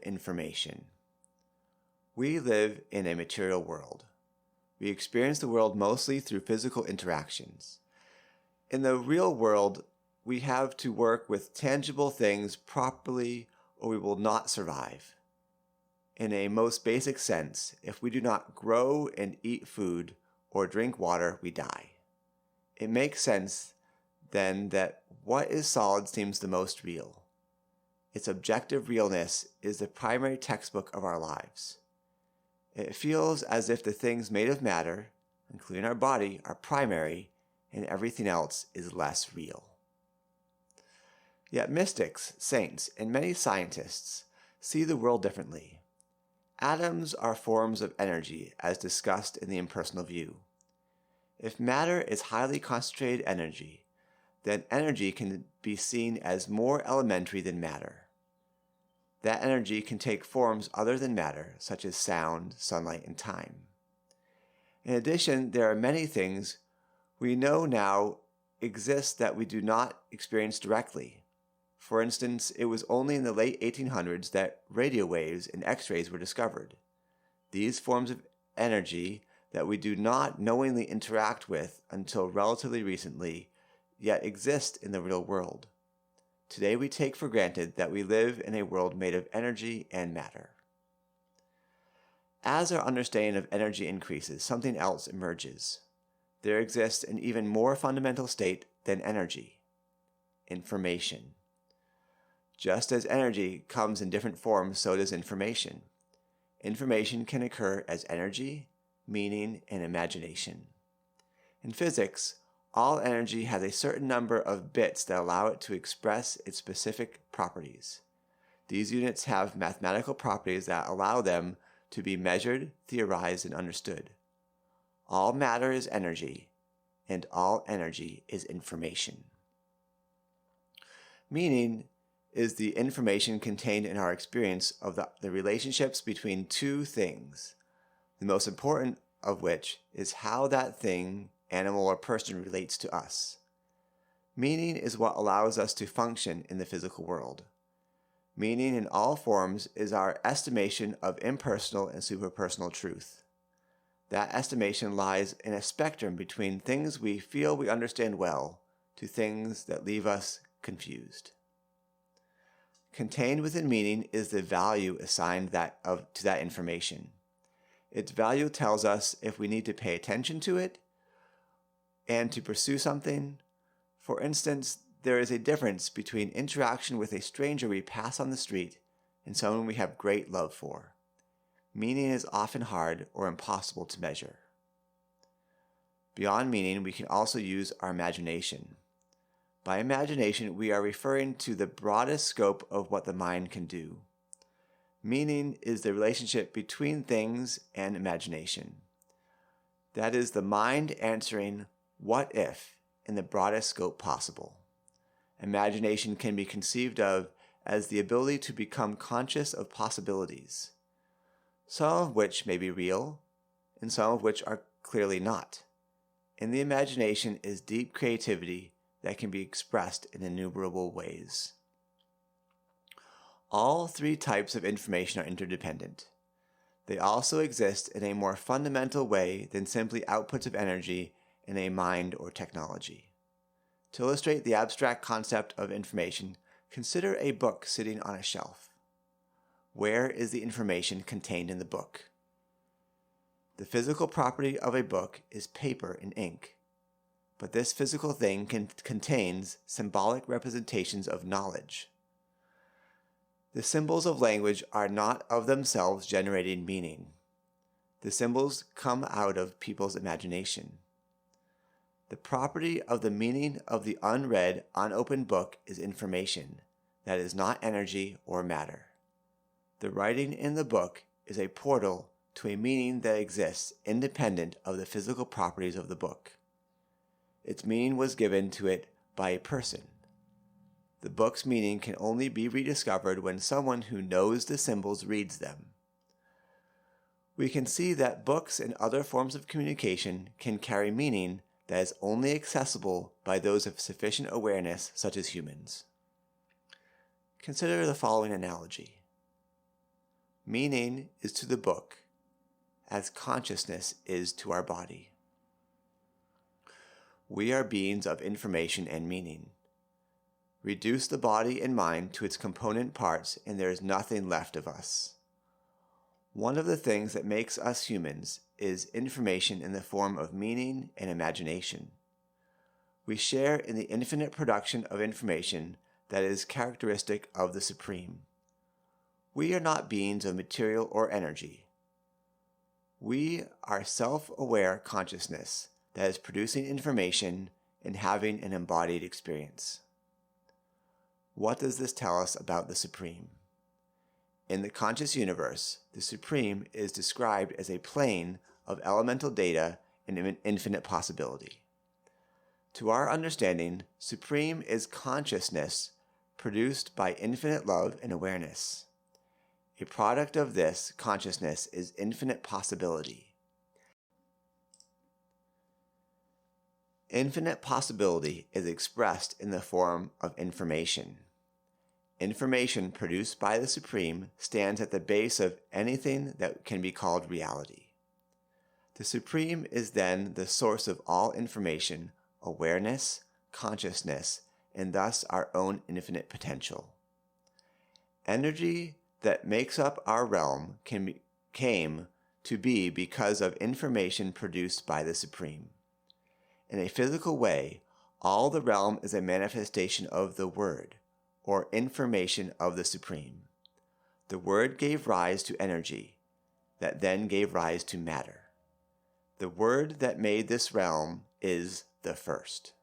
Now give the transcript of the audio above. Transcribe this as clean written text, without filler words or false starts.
information. We live in a material world. We experience the world mostly through physical interactions. In the real world, we have to work with tangible things properly or we will not survive. In a most basic sense, if we do not grow and eat food or drink water, we die. It makes sense then that what is solid seems the most real. Its objective realness is the primary textbook of our lives. It feels as if the things made of matter, including our body, are primary and everything else is less real. Yet mystics, saints, and many scientists see the world differently. Atoms are forms of energy as discussed in the impersonal view. If matter is highly concentrated energy, then energy can be seen as more elementary than matter. That energy can take forms other than matter, such as sound, sunlight, and time. In addition, there are many things we know now exist that we do not experience directly. For instance, it was only in the late 1800s that radio waves and X-rays were discovered. These forms of energy that we do not knowingly interact with until relatively recently, yet exist in the real world. Today we take for granted that we live in a world made of energy and matter. As our understanding of energy increases, something else emerges. There exists an even more fundamental state than energy: information. Just as energy comes in different forms, so does information. Information can occur as energy, meaning, and imagination. In physics, all energy has a certain number of bits that allow it to express its specific properties. These units have mathematical properties that allow them to be measured, theorized, and understood. All matter is energy, and all energy is information. Meaning is the information contained in our experience of the relationships between two things, the most important of which is how that thing, animal, or person relates to us. Meaning is what allows us to function in the physical world. Meaning in all forms is our estimation of impersonal and superpersonal truth. That estimation lies in a spectrum between things we feel we understand well to things that leave us confused. Contained within meaning is the value assigned to that information. Its value tells us if we need to pay attention to it and to pursue something. For instance, there is a difference between interaction with a stranger we pass on the street and someone we have great love for. Meaning is often hard or impossible to measure. Beyond meaning, we can also use our imagination. By imagination, we are referring to the broadest scope of what the mind can do. Meaning is the relationship between things and imagination. That is the mind answering what if in the broadest scope possible. Imagination can be conceived of as the ability to become conscious of possibilities, some of which may be real and some of which are clearly not. In the imagination is deep creativity that can be expressed in innumerable ways. All three types of information are interdependent. They also exist in a more fundamental way than simply outputs of energy in a mind or technology. To illustrate the abstract concept of information, consider a book sitting on a shelf. Where is the information contained in the book? The physical property of a book is paper and ink. But this physical thing contains symbolic representations of knowledge. The symbols of language are not of themselves generating meaning. The symbols come out of people's imagination. The property of the meaning of the unread, unopened book is information that is not energy or matter. The writing in the book is a portal to a meaning that exists independent of the physical properties of the book. Its meaning was given to it by a person. The book's meaning can only be rediscovered when someone who knows the symbols reads them. We can see that books and other forms of communication can carry meaning that is only accessible by those of sufficient awareness, such as humans. Consider the following analogy. meaning is to the book as consciousness is to our body. We are beings of information and meaning. Reduce the body and mind to its component parts and there is nothing left of us. One of the things that makes us humans is information in the form of meaning and imagination. We share in the infinite production of information that is characteristic of the Supreme. We are not beings of material or energy. We are self-aware consciousness that is producing information and having an embodied experience. What does this tell us about the Supreme? In the conscious universe, the Supreme is described as a plane of elemental data and infinite possibility. To our understanding, Supreme is consciousness produced by infinite love and awareness. A product of this consciousness is infinite possibility. Infinite possibility is expressed in the form of information. Information produced by the Supreme stands at the base of anything that can be called reality. The Supreme is then the source of all information, awareness, consciousness, and thus our own infinite potential. Energy that makes up our realm came to be because of information produced by the Supreme. In a physical way, all the realm is a manifestation of the Word, or information of the Supreme. The Word gave rise to energy, that then gave rise to matter. The Word that made this realm is the First.